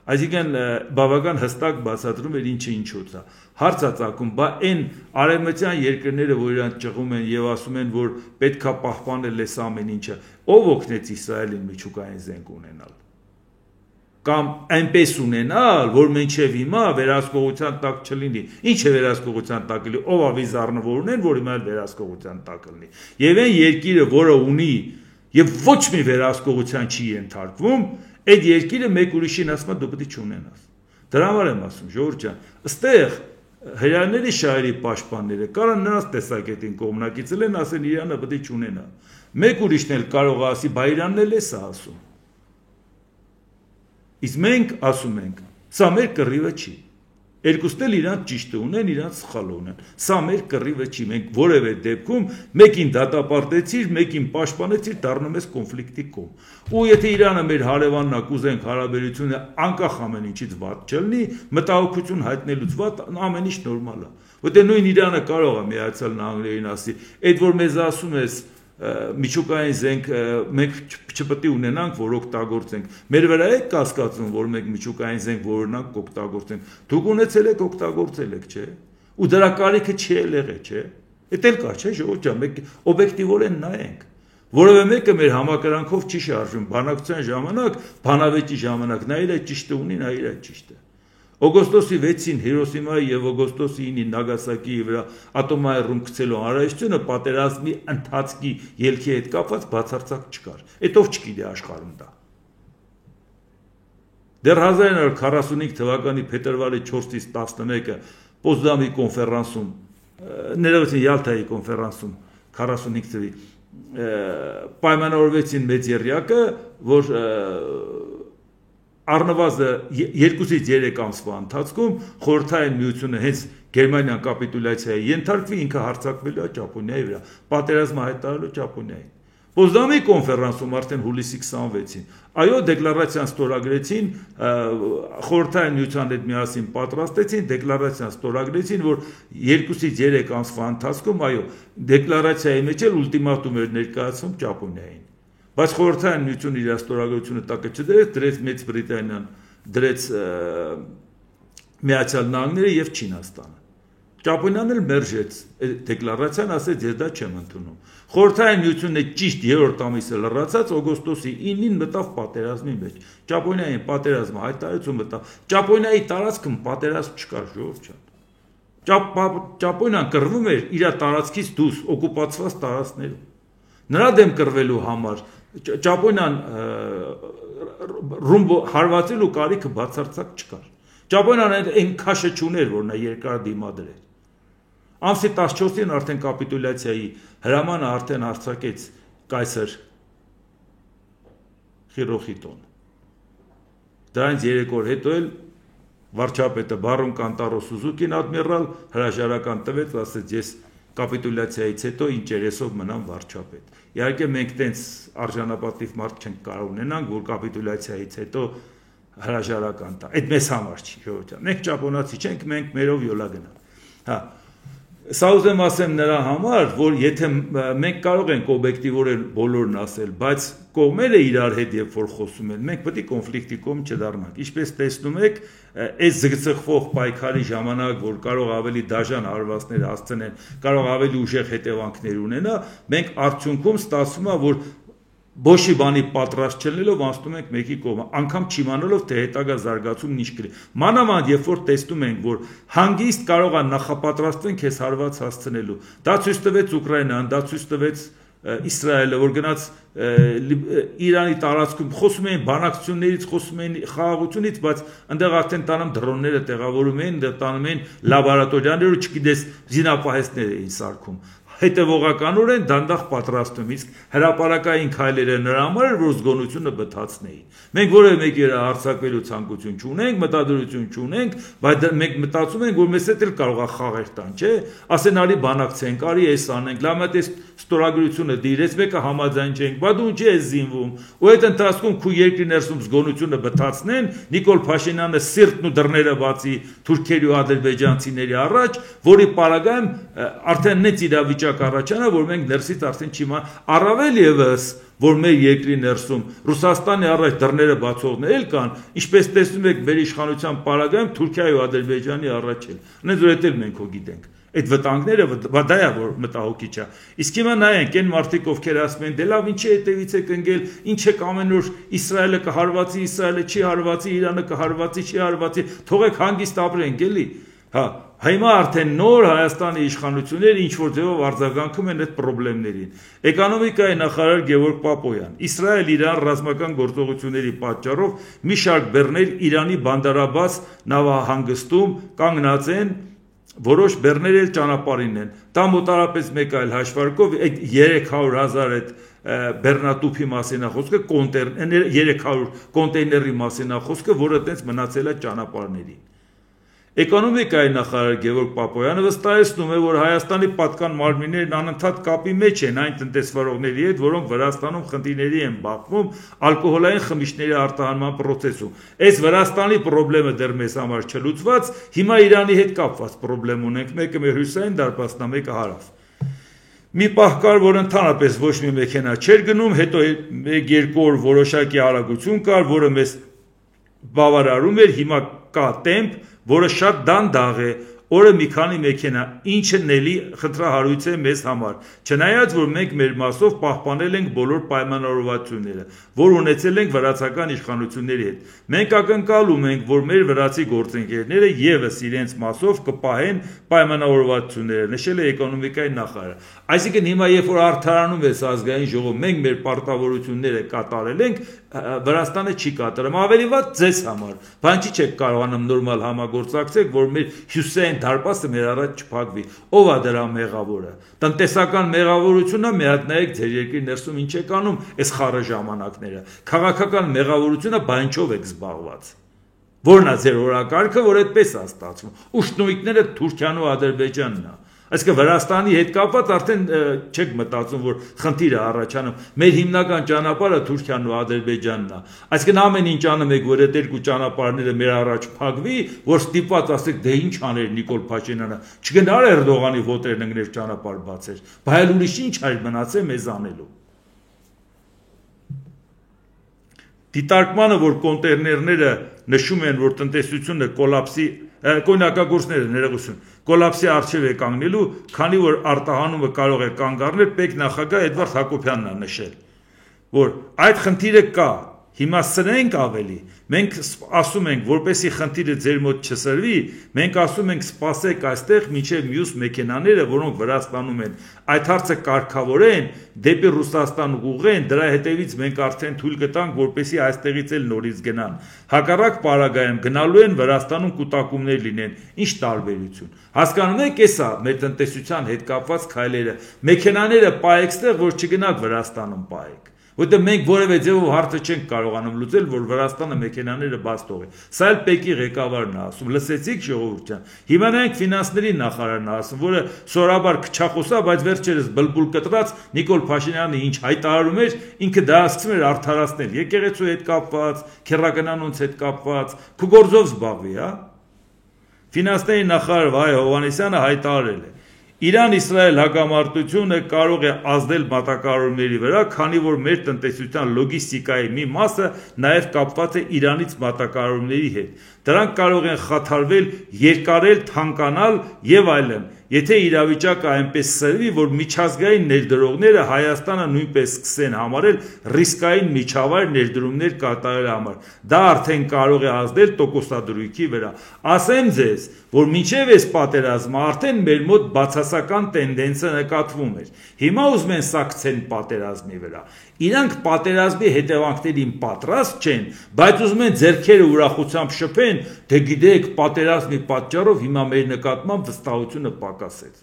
Այսինքն բավական հստակ բացատրում էր ինչը ինչոց է։ Հարց է ծագում, բա այն արևմտյան երկրները, որ իրանք ճղում են եւ ասում են, որ պետքա պահպանել այս ամեն ինչը, ով օգնեց Իսրայելին միջուկային զենք ունենալ։ Կամ այնպես ունենալ, որ մինչև հիմա վերահսկողության տակ չլինի։ Ինչ է վերահսկողության տակ լինի, ով ավիզառնվորն են, որ հիմա վերահսկողության տակ լինի։ Եվ այն երկիրը, որը ունի եւ ոչ մի վերահսկողության չի ենթարկվում, այդ երկիրը մեկ ուրիշին ասում է դու պետք է չունենաս։ Դրա համար եմ ասում, ժողովուրդ ջան, ըստեղ հրեաների շահերի պաշտպանները կարան նրանց տեսակետին կողմնակիցել են, ասեն Իրանը պետք է չունենա։ Մեկ ուրիշն էլ կարող է ասի, բա Իրանն էլ է սա ասում։ Իսկ մենք ասում ենք, սա մեր կռիվը չի։ Երկուսն էլ իրանք ճիշտ ունեն, իրանք սխալ ունեն։ Սա մեր կռիվը չի, մենք որևէ դեպքում մեկին դատապարտեցիր, մեկին պաշտպանեցիր, դառնում ես կոնֆլիկտի կողմ։ Ու եթե Իրանը մեր հարևանն է, կուզենք հարաբերությունը անկախ ամեն ինչից վատ չլինի, մտահոգություն հայտնելուց վատ ամեն ինչ նորմալ է։ Որտեղ նույն Իրանը կարող է Միացյալ Նահանգներին ասի, այդ որ մեզ ասում ես միջուկային զենք մենք չպետք է ունենանք, որ օգտագործենք։ Մեր վրա է կասկածում, որ մենք միջուկային զենք որոնանք օգտագործենք։ Դուք ունեցել եք, օգտագործել եք, չէ՞։ Ու դրա կարիքը չի եղել, չէ՞։ Էդ էլ կա, չէ՞, ժողովուրդ ջան, մենք օբյեկտիվորեն նայենք։ Որևէ մեկը մեր համակրանքով չի շարժվում, բանակցության ժամանակ, բանավեճի ժամանակ, նա իր ճիշտը ունի, նա իր ճիշտը։ Օգոստոսի 6-ին Հիրոսիմայի եւ օգոստոսի 9-ին Նագասակիի վրա ատոմային ռումբ գցելու անհրաժեշտությունը պատերազմի ընթացքի ելքի հետ կապված բացարձակ չկար։ Այդ ով չգիտի աշխարհում դա։ Դեռ 1945 թվականի փետրվարի 4-ից 11-ը Պոզդամի կոնֆերանսում, ներողություն Յալթայի կոնֆերանսում 45 թվի պայմանավորվեցին մեծ եռյակը, որ առնվազն 2-ից 3 ամսվա ընթացքում խորհրդային միությունը հենց Գերմանիան կապիտուլյացիայի ենթարկվի, ինքը հարձակվելու է Ճապոնիայի վրա, պատերազմը հայտարարելու Ճապոնիային։ Պոզդամի կոնֆերանսում արդեն հուլիսի 26-ին, այո, դեկլարացիան ստորագրեցին, խորհրդային միության հետ միասին պատրաստեցին, դեկլարացիան ստորագրեցին, որ 2-ից 3 ամսվա ընթացքում, այո, դեկլարացիայի մեջ էլ ուլտիմատում էր ներկայացում Ճապոնիային։ Բայց խորհրդային միությունը իր ստորագրությունը տակը չդրեց, դրեց Մեծ Բրիտանիան, դրեց Միացյալ Նահանգները եւ Չինաստանը։ Ճապոնիան էլ մերժեց դեկլարացիան, ասեց ես դա չեմ ընդունում։ Խորհրդային միությունը ճիշտ 3-րդ ամիսը լրացած օգոստոսի 9-ին մտավ պատերազմի մեջ։ Ճապոնիային պատերազմը հայտարարություն մտավ։ Ճապոնիայի տարածքում պատերազմ չկար, ժողովուրդ ջան։ Ճապոնիան կռվում էր իր տարածքից դուրս օկուպացված տարածքներում։ Նրա դեմ կռվելու համար Ճապոնիան ռումբ հարվածելու կարիքը բացարձակ չկար։ Ճապոնիան այն քաշը չուներ, որ նա երկար դիմադրեր։ Ամսի 14-ին արդեն կապիտուլյացիայի հրամանը արդեն արձակեց կայսր Հիրոխիտոն։ Դրանից 3 օր հետո էլ վարչապետը Բարոն Կանտարո Սուզուկին ադմիրալ հրաժարական տվեց, ասեց ես կապիտուլյացիայից հետո ինտերեսով մնամ վարչապետ։ Իհարկե մենք տենց արժանապատիվ մարդ չենք կարող ունենանք, որ կապիտուլյացիայից հետո հրաժարական տա։ Այդ մեզ համար չի, ժողովուրդ։ Մենք ճապոնացի չենք, մենք մերով յոլա գնանք։ Հա։ Սա ուզեմ ասեմ նրա համար, որ եթե մենք կարող ենք օբյեկտիվորեն բոլորն ասել, բայց կողմերը իրար հետ երբ որ խոսում են, մենք պետք է կոնֆլիկտի կողմ չդառնանք։ Ինչպես տեսնում եք, այս զգծխվող պայքարի ժամանակ, որ կարող ավելի դաժան հարվածներ հասցնեն, կարող ավելի ուժեղ հետևանքներ ունենա, մենք արդյունքում ստացվում է, որ Բոշի բանի պատրաստ չլինելով անցնում ենք մեկի կողմը, անգամ չիմանալով թե հետագա զարգացումն ինչ կլինի։ Մանավանդ երբ որ տեսնում ենք, որ հանգիստ կարող է նախապատրաստվեն քեզ հարված հասցնելու։ Դա ցույց տվեց Ուկրաինան, դա ցույց տվեց Իսրայելը, որ գնաց Իրանի տարածքում խոսում էին բանակցություններից, խոսում էին խաղաղությունից, բայց այնտեղ արդեն տանում դրոնները տեղավորում էին, այնտեղ տանում էին լաբորատորիաներ ու չգիտես զինապահեսներ էին սարքում։ հետևողականորեն դանդաղ պատրաստում, իսկ հրապարակային քայլերը նրա համար էր, որ զգոնությունը բթացնեին։ Մենք որևէ մեկի վրա հարձակվելու ցանկություն չունենք, մտադրություն չունենք, բայց մենք մտածում ենք, որ մեզ հետ էլ կարող է խաղեր տան, չէ՞։ Ասեն արի բանակցենք, արի էս անենք, լավ մտ էս ստորագրությունը դիրեց, մեկը համաձայն չենք, բա դու ինչի ես զինվում։ Ու այդ ընթացքում քու երկրի ներսում զգոնությունը բթացնեն, Նիկոլ Փաշինյանը սիրտն ու դռները բացի թուրքերի ու ադրբեջանցիների առաջ, որի պարագայում արդեն նենց իրավիճակ առաջանա, որ մենք ներսից արդեն չիմա առավել եւս որ մեր երկրի ներսում Ռուսաստանի առաջ դռները բացողներ կան, ինչպես տեսնում եք մեր իշխանության պարագայում Թուրքիայի ու Ադրբեջանի առաջ էլ։ Նենց որ դա մենք հո գիտենք։ Այդ վտանգները դա է որ մտահոգիչ է։ Իսկ հիմա նայենք այն մարդիկ ովքեր ասում են դե լավ ինչի հետևից եք ընկել, ինչ եք ամեն օր Իսրայելը կհարվածի, Իսրայելը չի հարվածի, Իրանը կհարվածի, չի հարվածի, թողեք հանգիստ ապրենք էլի։ Հա, հիմա արդեն նոր Հայաստանի իշխանությունները ինչ որ ձևով արձագանքում են այդ խնդիրներին։ Էկոնոմիկայի նախարար Գևորգ Պապոյան, Իսրայել-Իրան ռազմական գործողությունների պատճառով մի շարք բեռներ Իրանի Բանդարաբաս նավահանգստում կանգնած են, որոշ բեռներ էլ ճանապարհին են։ Դա մոտարապես մեկ այլ հաշվարկով այդ 300,000 այդ բեռնատուփի մասին է խոսքը, 300 կոնտեյների մասին է խոսքը, որը տենց մնացել է ճանապարհներին։ Էկոնոմիկայի նախարար Գևորգ Պապոյանը վստահեցնում է, որ Հայաստանի պատկան մարմիններն անընդհատ կապի մեջ են այն տնտեսվարողների հետ, որոնք Վրաստանում խնդիրների են բախվում ալկոհոլային խմիչքների արտահանման process-ում։ Այս Վրաստանի խնդրը դեռ մեզ համար չլուծված, հիմա Իրանի հետ կապված խնդրեմ ունենք, մեկը մեր հյուսային դարպասն է, մեկը հարավ։ Մի պահ կար, որ ընդհանրապես ոչ մի մեքենա չէր գնում, հետո 1-2 օր որոշակի արագություն կար, որը մեզ բավարարում էր, հիմա կա տեմպ, որը շատ դանդաղ է, օրը մի քանի մեքենա, ինչը նելի խնդրահարույց է մեզ համար, չնայած որ մենք մեր մասով պահպանել ենք բոլոր պայմանավորվածությունները, որ ունեցել ենք վրացական իշխանությունների հետ։ Մենք ակնկալում ենք, որ մեր վրացի գործընկերները եւս իրենց մասով կպահեն պայմանավորվածությունները, նշել է էկոնոմիկայի նախարարը։ Այսինքն հիմա երբ որ արդարանում է ազգային ժողով, մենք մեր պարտավորությունները կատարել ենք, Վրաստանը չի կատարում, ավելի վատ ձեզ համար, բան չի չեք կարողանում նորմալ համագործակցեք, որ մեր հյուսային դարպասը մեր առաջ չփակվի, ով է դրա մեղավորը, տնտեսական մեղավորությունը մի հատ նայեք ձեր երկրի ներսում ինչ եք անում, այս խառը ժամանակները, քաղաքական մեղավորությունը բանջով եք զբաղված, որն է ձեր օրակարգը, որ այդպես է ստացվում, ու շնորհիքները Թուրքիան ու Ադրբեջանն է։ Այսինքն Վրաստանի հետ կապված արդեն չեք մտածում, որ խնդիր է առաջանում։ Մեր հիմնական ճանապարհը Թուրքիան ու Ադրբեջանն է։ Այսինքն ամեն ինչ անում եք, որ այդ երկու ճանապարհները մեր առաջ փակվի, որ ստիպված ասեք, դե ինչ աներ Նիկոլ Փաշինյանը, չգնար Էրդողանի ոտերն ընկներ ճանապարհ բացեր։ Բայց ուրիշ ինչ այլ մնացե մեզ անելու։ Դիտարկմանը, որ կոնտեյներները նշում են, որ տնտեսությունը կոլապսի կոնակագործները ներողություն կոլապսի արժև է կանգնելու, քանի որ արտահանումը կարող է կանգ առնել, պետք նախագահ Էդվարդ Հակոբյանն է նշել, որ այդ խնդիրը կա, հիմա սրենք ավելի, մենք ասում ենք, որպեսի խնդիրը ձեր մոտ չսրվի, մենք ասում ենք սպասեք այստեղ մինչև մյուս մեքենաները, որոնք Վրաստանում են, այդ հարցը կարգավորեն, դեպի Ռուսաստան ուղղեն, դրա հետևից մենք արդեն թույլ կտանք, որպեսի այստեղից էլ նորից գնան։ Հակառակ պարագայում գնալու են Վրաստանում կուտակումներ լինեն, ինչ տարբերություն։ Հասկանում եք, էսա մեր տնտեսության հետ կապված քայլերը, մեքենաները պահեք ստեղ, որ չգնաք Վրաստանում պահեք։ Որտեղ մենք որևէ ձևով հարցը չենք կարողանում լուծել, որ Վրաստանը մեքենաները բաց թողի։ Սա էլ ՊԵԿ-ի ղեկավարն է ասում, լսեցիք ժողովուրդ ջան։ Հիմա նայենք ֆինանսների նախարարն է ասում, որը սորաբար քչախոս է, բայց վերջերս բլբուլ կտրած Նիկոլ Փաշինյանը ինչ հայտարարում էր, ինքը դա սկսում էր արդարացնել, եկեղեցու հետ կապված, քերականանունց հետ կապված, քու գործով զբաղվի, հա։ Ֆինանսների նախարար Վահե Հովհաննիսյանը հայտարարել է. Իրան-Իսրայել հակամարտությունը կարող է ազդել մատակարարումների վրա, քանի որ մեր տնտեսության լոգիստիկայի մի մասը նաև կապված է Իրանից մատակարարումների հետ։ Դրանք կարող են խաթարվել, երկարել, թանկանալ եւ այլն։ Եթե իրավիճակը այնպես սրվի, որ միջազգային ներդրողները Հայաստանը նույնպես սկսեն համարել ռիսկային միջավայր ներդրումներ կատարելու համար, դա արդեն կարող է ազդել տոկոսադրույքի վրա։ Ասեմ ձեզ, որ մինչև այս պատերազմը արդեն մեր մոտ բացասական տենդենսը նկատվում էր։ Հիմա ուզում են սակցեն պատերազմի վրա։ Իրանք պատերազմի հետևանքներին պատրաստ չեն, բայց ուզում են ձեռքերը ուրախությամբ շփեն, դե գիտեք, պատերազմի պատճառով հիմա մեր նկատմամբ վստահությունը պակասեց։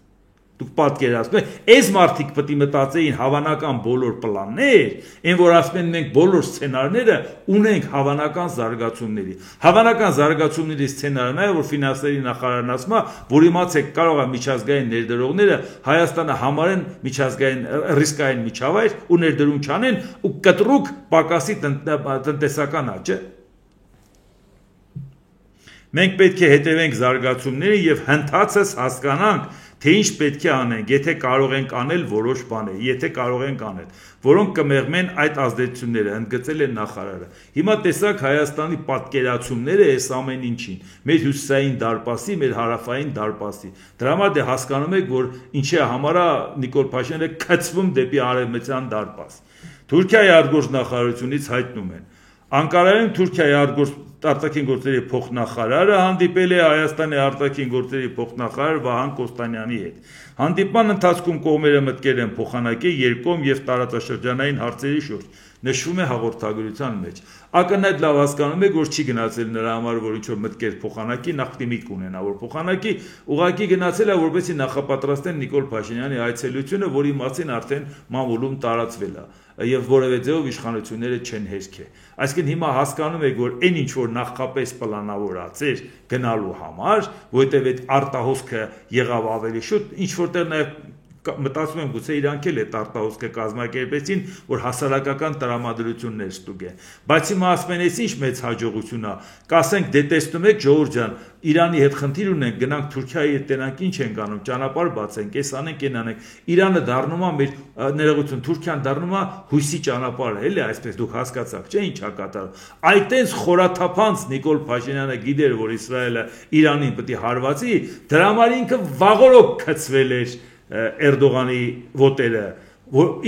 Դուք պատկերացնում եք, այս մարդիկ պետք է մտածեին հավանական բոլոր պլաններ, այն որ ասում են մենք բոլոր սցենարները ունենք հավանական զարգացումների։ Հավանական զարգացումների սցենարն է, որ ֆինանսների նախարարն ասում է, որ իմացեք կարող է միջազգային ներդրողները Հայաստանը համարեն միջազգային ռիսկային միջավայր ու ներդրում չանեն ու կտրուկ պակասի տնտեսական աճը։ Մենք պետք է հետևենք զարգացումներին եւ հնդածս հասկանանք, թե ինչ պետք է անենք, եթե կարող ենք անել որոշ բաներ, եթե կարող ենք անել, որոնք կմեղմեն այդ ազդեցությունները, ընդգծել է նախարարը։ Հիմա տեսակ Հայաստանի պատկերացումները այս ամեն ինչին, մեր հյուսիսային դարպասի, մեր հարավային դարպասի։ Դրա համար դե հասկանում եք, որ ինչի համար է Նիկոլ Փաշինյանը քծվում դեպի արևմտյան դարպաս։ Թուրքիայի արտգործնախարարությունից հայտնում են Անկարայում Թուրքիայի արտաքին գործերի փոխնախարարը հանդիպել է Հայաստանի արտաքին գործերի փոխնախարար Վահան Կոստանյանի հետ։ Հանդիպման ընթացքում կողմերը մտկել են փոխանակել երկկողմ եւ տարածաշրջանային հարցերի շուրջ, նշվում է հաղորդագրության մեջ։ Ակնհայտ լավ հասկանում եք, որ չի գնացել նրա համար, որ ինչ-որ մտքեր փոխանակի, նախտիմիկ ունենա, որ փոխանակի, ուղղակի գնացել է, որպեսզի նախապատրաստեն Նիկոլ Փաշինյանի այցելությունը, որի մասին արդեն մամուլում տարածվել է եւ որևէ ձեւով իշխանությունները չեն հերքե։ Այսինքն հիմա հասկանում եք, որ այն ինչ որ նախապես պլանավորած էր գնալու համար, որտեղ այդ արտահոսքը եղավ ավելի շուտ, ինչ որտեղ նաեւ մտածում եմ գուցե իրանք էլ այդ արտահոսքը կազմակերպեցին, որ հասարակական տրամադրություններ ստուգեն։ Բայց հիմա ասում են, ինչ մեծ հաջողություն է, կասենք դե տեսնում եք ժողովուրդ ջան, Իրանի հետ խնդիր ունենք, գնանք Թուրքիայի հետ տենանք, ինչ ենք անում, ճանապարհ բացենք, էս անենք, այն անենք։ Իրանը դառնում է մեր ներողություն, Թուրքիան դառնում է հույսի ճանապարհը, էլի այսպես դուք հասկացաք, չէ՞ ինչ է կատարվում։ Այդտենց խորաթափանց Նիկոլ Փաշինյանը գիտեր, որ Իսրայելը Իրանին պետք է հարվածի, դրա համար ինքը վաղօրոք քծվել էր Էրդողանի ոտերը,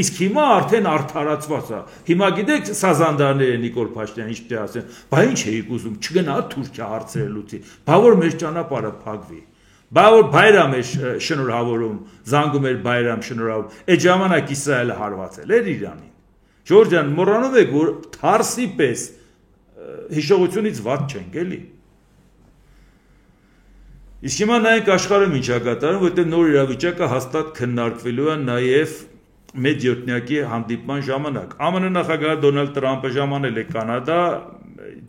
իսկ հիմա արդեն արդարացված է։ Հիմա գիտեք սազանդարները Նիկոլ Փաշինյանը ինչ պետք է ասեն, բա ինչ էիք ուզում, չգնա Թուրքիա հարցերը լուծի, բա որ մեր ճանապարհը փակվի, բա որ Բայրամ է շնորհավորում, զանգում էր Բայրամ շնորհավորում, այդ ժամանակ Իսրայելը հարվածել էր Իրանին։ Ժորժ ջան, մոռանում եք, որ թարսի պես հիշողությունից վատ չենք, էլի։ Իսկ հիմա նայենք աշխարհում ինչ է կատարվում, որտեղ նոր իրավիճակը հաստատ քննարկվելու է նաև մեծ յոթնյակի հանդիպման ժամանակ։ ԱՄՆ նախագահ Դոնալդ Տրամպը ժամանել է Կանադա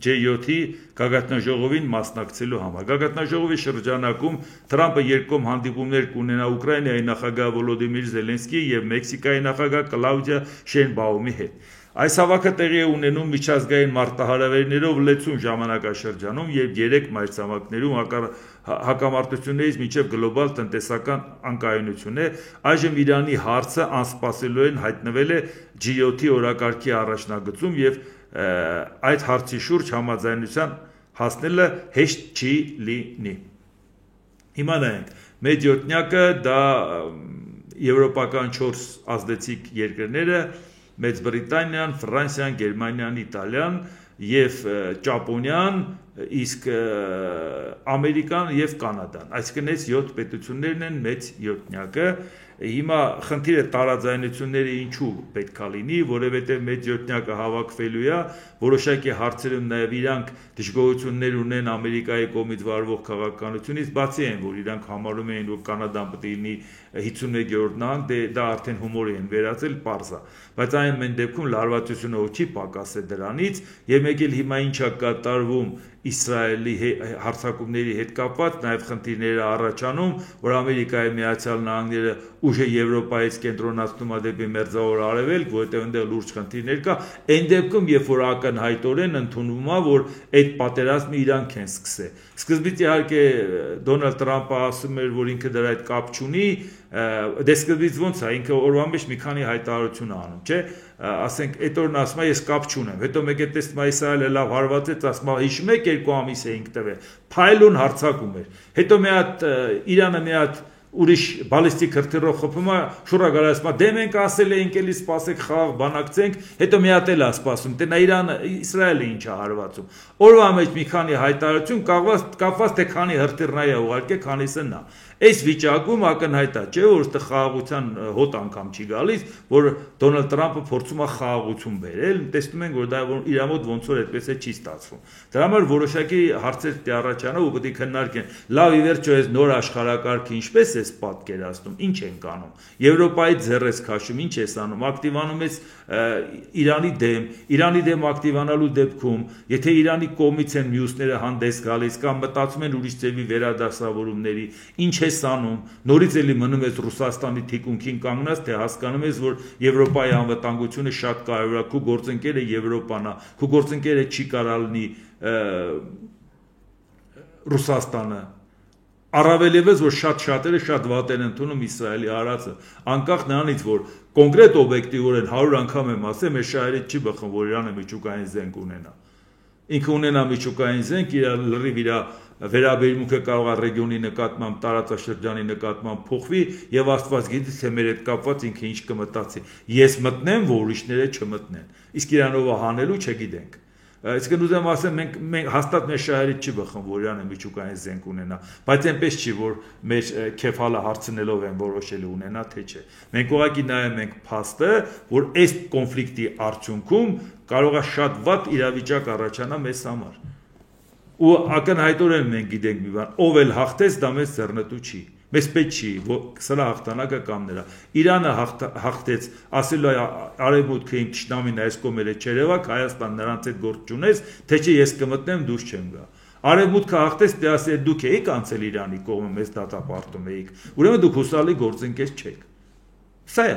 J7-ի գագաթնաժողովին մասնակցելու համար։ Գագաթնաժողովի շրջանակում Տրամպը երկկողմ հանդիպումներ կունենա Ուկրաինայի նախագահ Վոլոդիմիր Զելենսկիի եւ Մեքսիկայի նախագահ Կլաուդիա Շեյնբաումի հետ։ Այս հավաքը տեղի է ունենում միջազգային մարտահրավերներով լեցուն ժամանակաշրջանում, երբ 3 մայրցամաքներում հակամարտություններից մինչև գլոբալ տնտեսական անկայունություն է, այժմ Իրանի հարցը անսպասելիորեն հայտնվել է G7-ի օրակարգի առաջնագծում եւ այդ հարցի շուրջ համաձայնության հասնելը հեշտ չի լինի։ Հիմա նայենք, մեծ յոթնյակը դա եվրոպական 4 ազդեցիկ երկրները Մեծ Բրիտանիան, Ֆրանսիան, Գերմանիան, Իտալիան եւ Ճապոնիան, իսկ Ամերիկան եւ Կանադան։ Այսինքն այս 7 պետություններն են մեծ յոթնյակը։ Հիմա խնդիրը տարաձայնությունները ինչու պետք է լինի, որովհետև մեծ յոթնյակը հավաքվելու է, որոշակի հարցերում նաև իրանք դժգոհություններ ունեն Ամերիկայի կողմից վարվող քաղաքականությունից, բացի այն, որ իրանք համարում էին, որ Կանադան պետք է լինի 51-րդ նահանգ, դա արդեն հումորի են վերածել, պարզ է։ Բայց այն դեպքում լարվածությունը չի պակասել դրանից, եւ մեկ էլ հիմա ինչ է կատարվում Իսրայելի հարձակումների հետ կապված, նաև խնդիրները առաջանում, որ Ամերիկայի Միացյալ Նահանգները ուժը Եվրոպայից կենտրոնացնում է դեպի Մերձավոր Արևելք, որտեղ այնտեղ լուրջ խնդիրներ կա, այն դեպքում, երբ որ ակնհայտորեն ընդունվում է, որ այդ պատերազմը իրանք են սկսել։ Սկզբից իհարկե Դոնալդ Տրամպը ասում էր, որ ինքը դրա հետ կապ չունի, դե սկզբից ոնց է, ինքը օրվա մեջ մի քանի հայտարարություն է անում, չէ՞, ասենք այդ օրն ասում է ես կապ չունեմ, հետո մեկ է տեսնում է Իսրայելը լավ հարվածեց, ասում է հիշում եք 2 ամիս էինք տվել, փայլուն հարձակում էր, հետո մի հատ Իրանը մի հատ ուրիշ բալիստիկ հրթիռով խփում է, շուռա գալիս ասում է դե մենք ասել էինք էլի սպասեք խաղ բանակցենք, հետո մի հատ էլ է սպասում, դե նա Իրանը Իսրայելը ինչ է հարվածում։ Օրվա մեջ մի քանի հայտարարություն կապված թե քանի հրթիռներ է ուղարկել, քանիսը նա։ Այս վիճակում ակնհայտ է, չէ՞ որ այդտեղ խաղաղության հոտ անգամ չի գալիս, որ Դոնալդ Տրամպը փորձում է խաղաղություն բերել, տեսնում ենք, որ դա իր մոտ ոնց որ այդպես է չի ստացվում։ Դրա համար որոշակի հարցեր պետք է առաջանա ու պետք է քննարկեն։ Լավ ի վերջո այս նոր աշխարհակարգը ինչպես է ես պատկերացնում, ինչ ենք անում։ Եվրոպայի ձեռ ես քաշում, ինչ ես անում, ակտիվանում ես Իրանի դեմ ակտիվանալու դեպքում, եթե Իրանի կողմից են մյուսները հանդես գալիս կամ մտածում են ուրիշ ձևի վերադասավորումների, ինչ ես անում, նորից էլի մնում ես Ռուսաստանի թիկունքին կանգնած, թե հասկանում ես, որ Եվրոպայի անվտանգությունը շատ կարևոր է, քո գործընկերը Եվրոպան է, քո գործընկերը չի կարող լինի Ռուսաստանը, առավել ևս, որ շատերը շատ վատ են ընդունում Իսրայելի արածը, անկախ նրանից, որ կոնկրետ օբյեկտիվորեն 100 անգամ եմ ասել, մեր շահերից չի բխում, որ Իրանը միջուկային զենք ունենա։ Ինքը ունենա միջուկային զենք, իր լրիվ իր վերաբերմունքը կարող է ռեգիոնի նկատմամբ, տարածաշրջանի նկատմամբ փոխվի եւ Աստված գիտի, թե մեր հետ կապված ինքը ինչ կմտածի։ Ես մտնեմ, որ ուրիշները չմտնեն։ Իսկ Իրանով հանելու չգիտենք։ Այսինքն ուզեմ ասեմ, մենք հաստատ մեր շահերից չի բխում, որ Իրանը միջուկային զենք ունենա, բայց այնպես չի, որ մեր քեֆալը հարցնելով են որոշել ունենա, թե չէ։ Մենք ուղղակի նայում ենք փաստը, որ այս կոնֆլիկտի արդյունքում կարող է շատ վատ իրավիճակ առաջանա մեզ համար։ Ու ակնհայտորեն մենք գիտենք մի բան, ով էլ հաղթեց, դա մեզ ձեռնտու չի։ Մեզ պետք չի, սրա հաղթանակը կամ նրա։ Իրանը հաղթեց, ասելու արևմուտքը իմ թշնամին այս կողմերը չերևակ, Հայաստան նրանց հետ գործ չունես, թե չէ ես կմտնեմ, դուրս չեմ գա։ Արևմուտքը հաղթեց, դե ասել դուք էիք անցել Իրանի կողմը, մեզ դատապարտում էիք։ Ուրեմն դուք հուսալի գործընկեր չեք։ Սա է։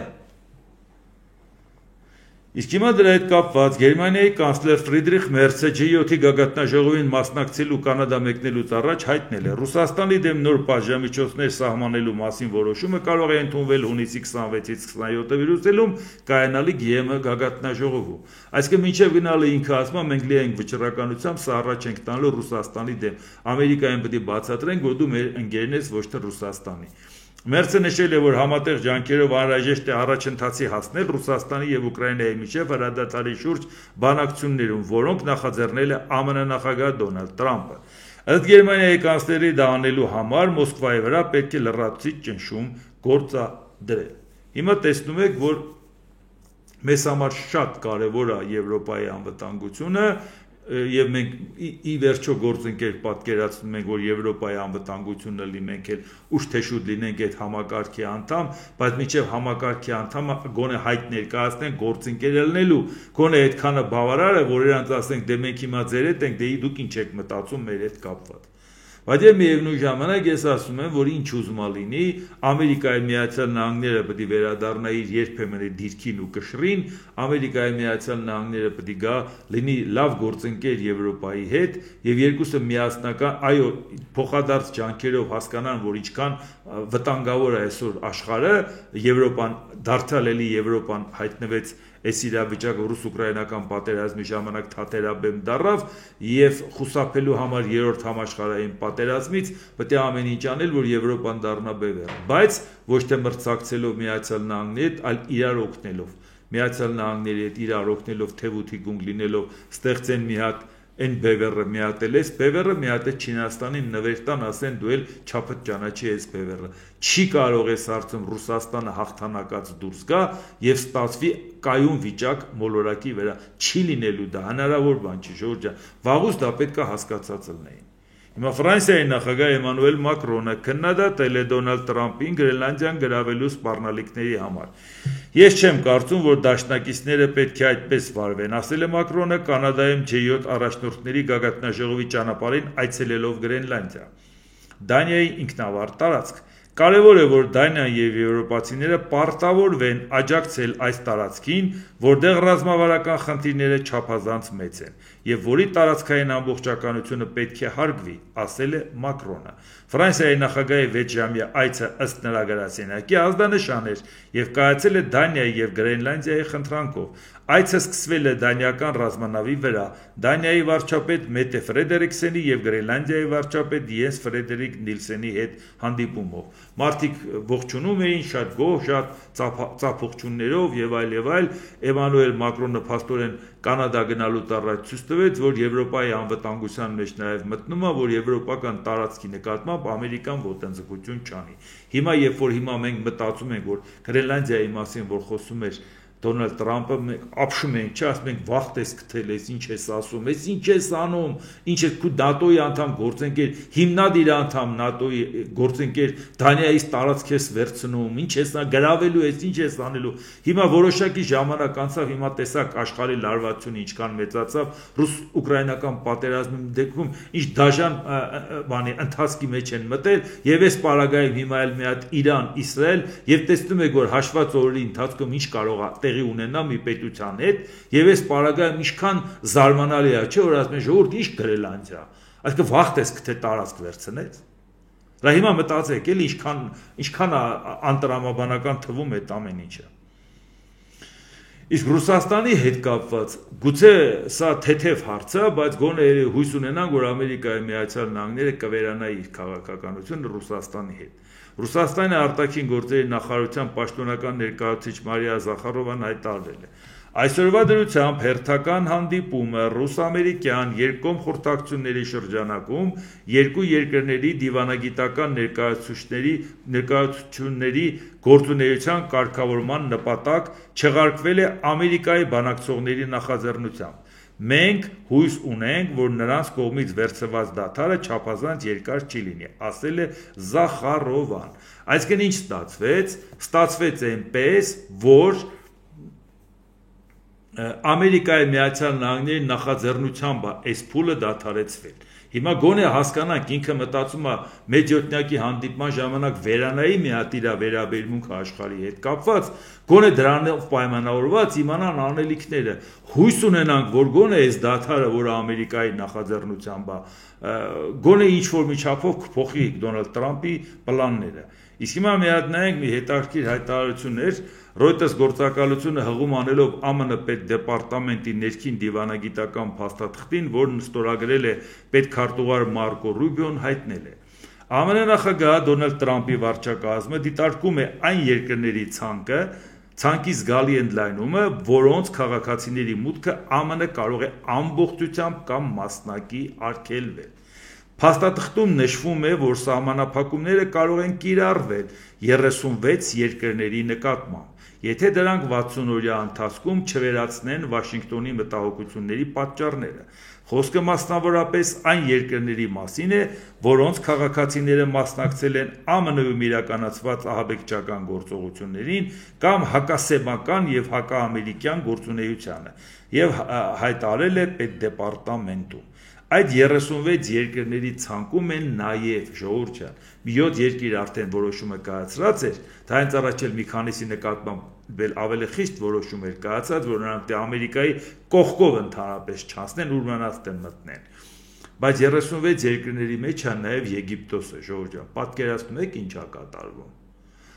Իսկ հիմա դրա հետ կապված Գերմանիայի կանցլեր Ֆրիդրիխ Մերցը G7-ի գագաթնաժողովին մասնակցելու Կանադա մեկնելուց առաջ հայտնել է. Ռուսաստանի դեմ նոր պատժամիջոցներ սահմանելու մասին որոշումը կարող է ընդունվել հունիսի 26-ից 27-ը Բրյուսելում կայանալի ԳՄ գագաթնաժողովում։ Այսինքն մինչև գնալը ինքը ասում է, մենք լի ենք վճռականությամբ, սա առաջ ենք տանելու Ռուսաստանի դեմ։ Ամերիկային պետք է բացատրենք, որ դու մեր ընկերն ես, ոչ թե Ռուսաստանի։ Մերցը նշել է, որ համատեղ ջանքերով անհրաժեշտ է առաջընթացի հասնել Ռուսաստանի եւ Ուկրաինայի միջև հրադադարի շուրջ բանակցություններում, որոնք նախաձեռնել է ԱՄՆ նախագահ Դոնալդ Տրամպը։ Ըստ Գերմանիայի կանցլերի դա անելու համար Մոսկվայի վրա պետք է լրացուցիչ ճնշում գործադրել։ Հիմա տեսնում եք, որ մեզ համար շատ կարևոր է Եվրոպայի անվտանգությունը եւ մենք ի վերջո գործընկեր պատկերացնում ենք, որ Եվրոպայի անվտանգությունը լինի, մենք էլ ուշ թե շուտ լինենք այդ համակարգի անդամ, բայց մինչեւ համակարգի անդամը գոնե հայտ ներկայացնենք գործընկեր լինելու, գոնե այդքանը բավարար է, որ իրանց ասենք դե մենք հիմա ձեր հետ ենք, դե դուք ինչ եք մտածում մեր հետ կապված։ Բայց եւ միևնույն ժամանակ ես ասում եմ, որ ինչ ուզում է լինի, Ամերիկայի Միացյալ Նահանգները պետք է վերադառնա իր երբեմն դիրքին ու կշռին, Ամերիկայի Միացյալ Նահանգները պետք է գա լինի լավ գործընկեր Եվրոպայի հետ եւ երկուսը միասնական, այո, փոխադարձ ջանքերով հասկանան, որ ինչքան վտանգավոր է այսօր աշխարհը, Եվրոպան դարձյալ էլի Եվրոպան հայտնվեց այս իրավիճակը ռուս-ուկրաինական պատերազմի ժամանակ թատերաբեմ դառավ եւ խուսափելու համար երրորդ համաշխարհային պատերազմից պետք է ամեն ինչ անել, որ Եվրոպան դառնա բևեռ, բայց ոչ թե մրցակցելով Միացյալ Նահանգների հետ, այլ իրար օգնելով։ Միացյալ Նահանգների հետ իրար օգնելով, թևութի գունգ լինելով, ստեղծեն մի հատ այն բևեռը միատել ես, բևեռը միատել Չինաստանին նվեր տան, ասեն դու էլ չափդ ճանաչի ես բևեռը։ Չի կարող ես հարցում Ռուսաստանը հաղթանակած դուրս գա եւ ստացվի կայուն վիճակ մոլորակի վրա։ Չի լինելու դա, հնարավոր բան չի, Ժորժ ջան։ Վաղուց դա պետք է հասկացած լինեին։ Հիմա Ֆրանսիայի նախագահ Էմանուել Մակրոնը քննադատել է Դոնալդ Տրամփին Գրենլանդիան գրավելու սպառնալիքների համար։ Ես չեմ կարծում, որ դաշնակիցները պետք է այդպես վարվեն, ասել է Մակրոնը Կանադայում G7 առաջնորդների գագաթնաժողովի ճանապարհին այցելելով Գրենլանդիա։ Դանիայի ինքնավար տարածք։ Կարևոր է, որ Դանիան եւ եվրոպացիները պարտավորվեն աջակցել այս տարածքին, որտեղ ռազմավարական խնդիրները չափազանց մեծ են, եւ որի տարածքային ամբողջականությունը պետք է հարգվի, ասել է Մակրոնը։ Ֆրանսիայի նախագահի 6 ժամյա այցը ըստ նրա գրասենյակի ազդանշան էր եւ կայացել է Դանիայի եւ Գրենլանդիայի խնդրանքով։ Այցը սկսվել է դանիական ռազմանավի վրա, Դանիայի վարչապետ Մետե Ֆրեդերիկսենի եւ Գրենլանդիայի վարչապետ Յենս Ֆրեդերիկ Նիլսենի հետ հանդիպումով։ Մարդիկ ողջունում էին շատ գոհ, շատ ծափողջուններով եւ այլ։ Էմանուել Մակրոնը փաստորեն Կանադա գնալուց առաջ ցույց տվեց, որ Եվրոպայի անվտանգության մեջ նաեւ մտնում է, որ եվրոպական տարածքի նկատմամբ Ամերիկան ոտնձգություն չանի։ Հիմա երբ որ մենք մտածում ենք, որ Գրենլանդիայի մասին որ խոսում էր Դոնալդ Տրամպը ապշում ենք, չէ, ասում ենք վախտ ես գտել, ես ինչ ես ասում, ես ինչ ես անում, ինչ ես քու ՆԱՏՕ-ի անդամ գործընկեր, հիմնադիր անդամ ՆԱՏՕ-ի գործընկեր Դանիայից տարածք ես վերցնում, ինչ ես գրավելու ես, ինչ ես անելու։ Հիմա որոշակի ժամանակ անցավ, հիմա տեսակ աշխարհի լարվածությունը ինչքան մեծացավ, ռուս-ուկրաինական պատերազմի դեպքում ինչ դաժան բանի ընթացքի մեջ են մտել, եւ այս պարագայում հիմա էլ մի հատ Իրան, Իսրայել, եւ տեսնում եք, որ հաշված օրերի ընթացքում ինչ կարող է տեղի ունենա մի պետության հետ, եւ այս պարագայում ինչքան զարմանալի է, չէ, որ ասում են ժողովուրդ ինչ գրել անձա, այսինքն վախտ ես թե տարածք վերցնեց։ Դա հիմա մտածեք, էլի ինչքան անտրամաբանական թվում է այդ ամեն ինչը։ Իսկ Ռուսաստանի հետ կապված, գուցե սա թեթև հարց է, բայց գոնե հույս ունենանք, որ Ամերիկայի Միացյալ Նահանգները կվերանա իր քաղաքականությունը Ռուսաստանի հետ։ Ռուսաստանի արտաքին գործերի նախարարության պաշտոնական ներկայացուցիչ Մարիա Զախարովան հայտարարել է. Այսօրվա դրությամբ հերթական հանդիպումը ռուս-ամերիկյան երկկողմ խորհրդակցությունների շրջանակում երկու երկրների դիվանագիտական ներկայացությունների գործունեության կարգավորման նպատակ չեղարկվել է Ամերիկայի բանակցողների նախաձեռնությամբ։ Մենք հույս ունենք, որ նրանց կողմից վերցված դադարը չափազանց երկար չի լինի, ասել է Զախարովան։ Այսինքն ինչ ստացվեց։ Ստացվեց այնպես, որ Ամերիկայի Միացյալ Նահանգների նախաձեռնությամբ այս փուլը դադարեցվել։ Հիմա գոնե հասկանանք, ինքը մտածում է մեջօրտնյակի հանդիպման ժամանակ վերանայի մի հատ իր վերաբերմունքը աշխարհի հետ կապված, գոնե դրանով պայմանավորված իմանան անելիքները։ Հույս ունենանք, որ գոնե այս դադարը, որը Ամերիկայի նախաձեռնությամբ է, գոնե ինչ-որ մի չափով կփոխի Դոնալդ Տրամպի պլանները։ Իսկ հիմա մի հատ նայենք մի հետաքրքիր հայտարարություններ Reuters գործակալությունը հղում անելով ԱՄՆ պետդեպարտամենտի ներքին դիվանագիտական փաստաթղթին, որն ստորագրել է պետքարտուղար Մարկո Ռուբիոն, հայտնել է. ԱՄՆ նախագահ Դոնալդ Տրամպի վարչակազմը դիտարկում է այն երկրների ցանկի զգալի ընդլայնումը, որոնց քաղաքացիների մուտքը ԱՄՆ կարող է ամբողջությամբ կամ մասնակի արգելվել։ Փաստաթղթում նշվում է, որ սահմանափակումները կարող են կիրառվել 36 երկրների նկատմամբ, եթե դրանք 60-օրյա ընթացքում չվերացնեն Վաշինգտոնի մտահոգությունների պատճառները։ Խոսքը մասնավորապես այն երկրների մասին է, որոնց քաղաքացիները մասնակցել են ԱՄՆ-ում իրականացված ահաբեկչական գործողություններին կամ հակասեմական եւ հակաամերիկյան գործունեությանը, եւ հայտարարել է պետդեպարտամենտում։ Այդ 36 երկրների ցանկում են նաև ժողովուրդը։ Մի 7 երկիր արդեն որոշումը կայացրած էր, դա հենց առաջ էլ մի քանիսի նկատմամբ ավելի խիստ որոշում էր կայացած, որ նրանք Ամերիկայի կողքով ընդհանրապես չանցնեն, ուր մնաց դեմ մտնեն։ Բայց 36 երկրների մեջ է նաև Եգիպտոսը, ժողովուրդ։ Պատկերացնում եք ինչ է կատարվում։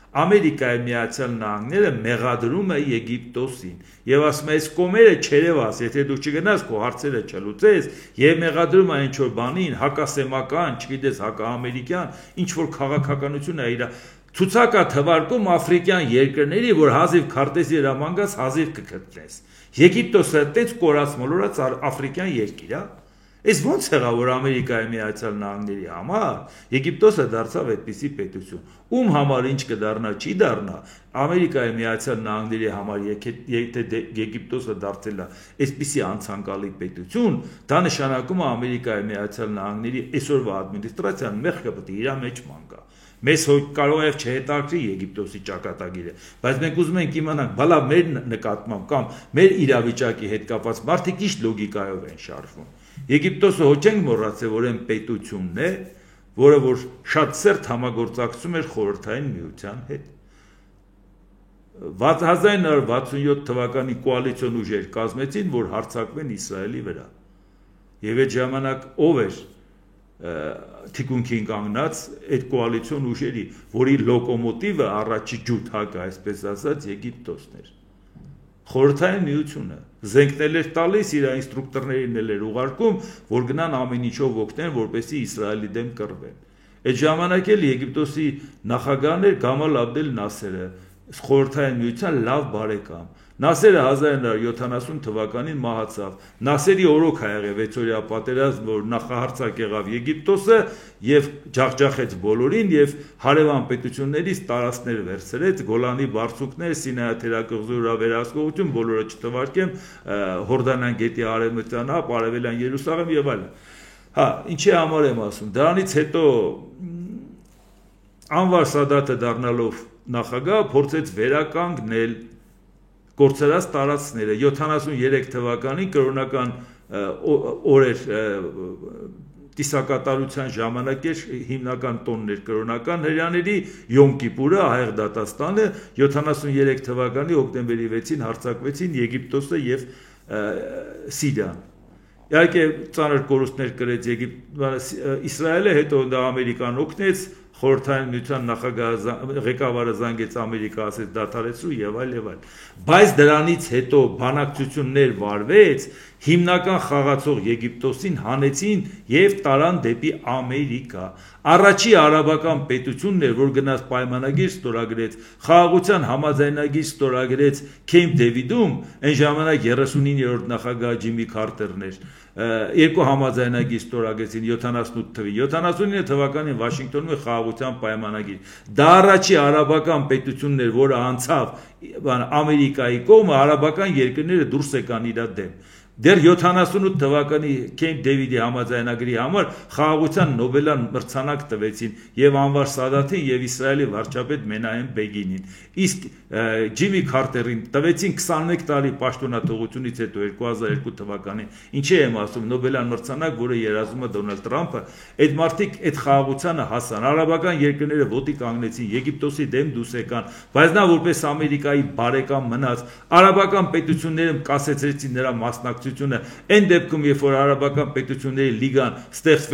Ամերիկայի Միացյալ Նահանգները մեղադրում է Եգիպտոսին եւ ասում է, այս կոմերը չերևաս, եթե դու չգնաս, քո հարցերը չլուծես, եւ մեղադրում է ինչ-որ բանին, հակասեմական, չգիտես, հակաամերիկյան, ինչ-որ քաղաքականություն է իր ցուցակա թվարկում աֆրիկյան երկրների, որ հազիվ քարտեզի հրամանգած հազիվ կգտնես։ Եգիպտոսը այդպես կորած մոլորած աֆրիկյան երկիր է։ Այս ո՞նց եղավ, որ Ամերիկայի Միացյալ Նահանգների համար Եգիպտոսը դարձավ այդպիսի պետություն։ Ում համար ինչ կդառնա, չի դառնա, Ամերիկայի Միացյալ Նահանգների համար եթե Եգիպտոսը դարձել է այսպիսի անցանկալի պետություն, դա նշանակում է Ամերիկայի Միացյալ Նահանգների այսօրվա ադմինիստրացիան մեղքը պետք է իր մեջ մանգա։ Մեզ կարող է չհետաքրի Եգիպտոսի ճակատագիրը, բայց մենք ուզում ենք իմանանք, բալա մեր նկատմամբ կամ մեր իրավիճակի հետ կապված մարդիկ ինչ լոգիկայով են շարժվում։ Եգիպտոսը ոչ չենք մոռացել, որ այն պետությունն է, որը որ շատ սերտ համագործակցում էր Խորհրդային Միության հետ։ 1967 թվականի կոալիցիոն ուժեր կազմեցին, որ հարձակվեն Իսրայելի վրա։ Եվ այդ ժամանակ ով էր թիկունքին կանգնած այդ կոալիցիոն ուժերի, որի լոկոմոտիվը առաջի ջութակը, այսպես ասած, Եգիպտոսն էր։ Խորհրդային Միությունը զենքներ էր տալիս, իր ինստրուկտորներին էր ուղարկում, որ գնան ամեն ինչով օգնեն, որպեսզի Իսրայելի դեմ կռվեն։ Այդ ժամանակ էլ Եգիպտոսի նախագահն էր Գամալ Աբդել Նասերը, Խորհրդային Միության լավ բարեկամ։ Նասերը 1970 թվականին մահացավ։ Նասերի օրոք ա եղել 6-օրյա պատերազմ, որ նախահարձակ եղավ Եգիպտոսը եւ ջախջախեց բոլորին եւ հարևան պետություններից տարածքներ վերցրեց, Գոլանի բարձունքներ, Սինայի թերակղզու վրա վերահսկողություն, բոլորը չթվարկեմ, Հորդանան գետի արևմտյան ափ, արևելյան Երուսաղեմ եւ այլն։ Հա, ինչի համար եմ ասում։ Դրանից հետո Անվար Սադատը դառնալով նախագահ փորձեց վերականգնել կորցրած տարածքները 73 թվականին կրոնական օրեր տիսակատարության ժամանակ էր հիմնական տոններ կրոնական հրյաների Յոմ Կիպուրը Հայեղ դատաստանը 73 թվականի հոկտեմբերի 6-ին հարձակվեցին Եգիպտոսը եւ Սիրիան իհարկե ծանր կորուստներ կրեց Իսրայելը հետո դա Ամերիկան օգնեց Խորհրդային Միության ղեկավարը զանգեց Ամերիկա ասեց դադարեցրու եւ այլ բայց դրանից հետո բանակցություններ վարվեց հիմնական խաղացող Եգիպտոսին հանեցին եւ տարան դեպի Ամերիկա առաջի արաբական պետությունն էր որ գնաց պայմանագիր ստորագրեց խաղաղության համաձայնագիր ստորագրեց Քեմփ Դեվիդում այն ժամանակ 39-րդ նախագահ Ջիմի Քարտերն էր երկու համաձայնագիր ստորագրեցին 78 թվականին 79 թվականին Վաշինգտոնում խաղաղության պայմանագիր դա առաջի արաբական պետությունն էր որը անցավ Ամերիկայի կողմը արաբական երկրները դուրս եկան իր դեմ Դեռ 78 թվականի Քեմփ Դեվիդի համաձայնագրի համար խաղաղության Նոբելյան մրցանակ տվեցին եւ Անվար Սադաթին եւ Իսրայելի վարչապետ Մենահեմ Բեգինին իսկ Ջիմի Քարտերին տվեցին 21 տարի պաշտոնաթողությունից հետո 2002 թվականին ինչի եմ ասում Նոբելյան մրցանակ որը երազում է Դոնալդ Թրամփը այդ մարդիկ այդ խաղաղությանը հասան արաբական երկրները ոտի կանգնեցին Եգիպտոսի դեմ դուրս եկան բայց նա որպես Ամերիկայի բարեկամ մնաց արաբական պետությունները կասեցրեցին նրա մասնակցությունը Այն դեպքում, երբ որ արաբական պետությունների լիգան ստեղծվեց